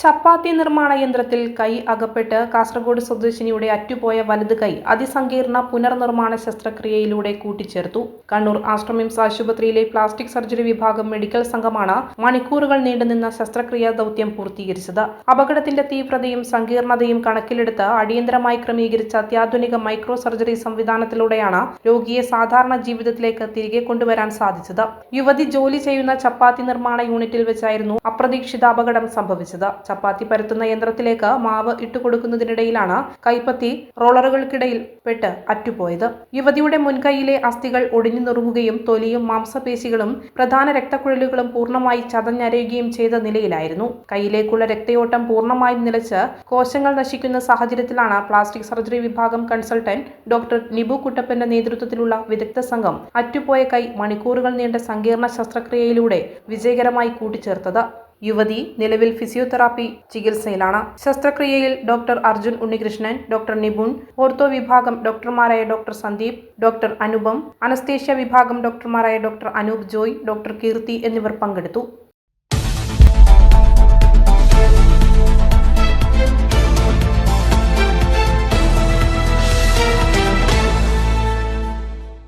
ചപ്പാത്തി നിർമ്മാണ യന്ത്രത്തിൽ കൈ അകപ്പെട്ട് കാസർഗോഡ് സ്വദേശിനിയുടെ അറ്റുപോയ വലത് കൈ അതിസങ്കീർണ പുനർനിർമ്മാണ ശസ്ത്രക്രിയയിലൂടെ കൂട്ടിച്ചേർത്തു. കണ്ണൂർ ആശ്രമിംസ് ആശുപത്രിയിലെ പ്ലാസ്റ്റിക് സർജറി വിഭാഗം മെഡിക്കൽ സംഘമാണ് മണിക്കൂറുകൾ നീണ്ടുനിന്ന ശസ്ത്രക്രിയാ ദൗത്യം പൂർത്തീകരിച്ചത്. അപകടത്തിന്റെ തീവ്രതയും സങ്കീർണതയും കണക്കിലെടുത്ത് അടിയന്തരമായി ക്രമീകരിച്ച അത്യാധുനിക മൈക്രോ സർജറി സംവിധാനത്തിലൂടെയാണ് രോഗിയെ സാധാരണ ജീവിതത്തിലേക്ക് തിരികെ കൊണ്ടുവരാൻ സാധിച്ചത്. യുവതി ജോലി ചെയ്യുന്ന ചപ്പാത്തി നിർമ്മാണ യൂണിറ്റിൽ വെച്ചായിരുന്നു അപ്രതീക്ഷിത അപകടം സംഭവിച്ചത്. ചപ്പാത്തി പരത്തുന്ന യന്ത്രത്തിലേക്ക് മാവ് ഇട്ടുകൊടുക്കുന്നതിനിടയിലാണ് കൈപ്പത്തി റോളറുകൾക്കിടയിൽ പെട്ട് അറ്റുപോയത്. യുവതിയുടെ മുൻകൈയിലെ അസ്ഥികൾ ഒടിഞ്ഞു നുറുങ്ങുകയും തൊലിയും മാംസപേശികളും പ്രധാന രക്തക്കുഴലുകളും പൂർണ്ണമായി ചതഞ്ഞരയുകയും ചെയ്ത നിലയിലായിരുന്നു. കൈയിലേക്കുള്ള രക്തയോട്ടം പൂർണ്ണമായും നിലച്ച് കോശങ്ങൾ നശിക്കുന്ന സാഹചര്യത്തിലാണ് പ്ലാസ്റ്റിക് സർജറി വിഭാഗം കൺസൾട്ടന്റ് ഡോക്ടർ നിബു കുട്ടപ്പന്റെ നേതൃത്വത്തിലുള്ള വിദഗ്ധ സംഘം അറ്റുപോയ കൈ മണിക്കൂറുകൾ നീണ്ട സങ്കീർണ ശസ്ത്രക്രിയയിലൂടെ വിജയകരമായി കൂട്ടിച്ചേർത്തത്. യുവതി നിലവിൽ ഫിസിയോതെറാപ്പി ചികിത്സയിലാണ്. ശസ്ത്രക്രിയയിൽ doctor Arjun Unnikrishnan, doctor Nipun, ortho വിഭാഗം ഡോക്ടർമാരായ doctor Sandeep, doctor Anupam, anaesthesia വിഭാഗം ഡോക്ടർമാരായ ഡോക്ടർ അനൂപ് ജോയ്, ഡോക്ടർ കീർത്തി എന്നിവർ പങ്കെടുത്തു.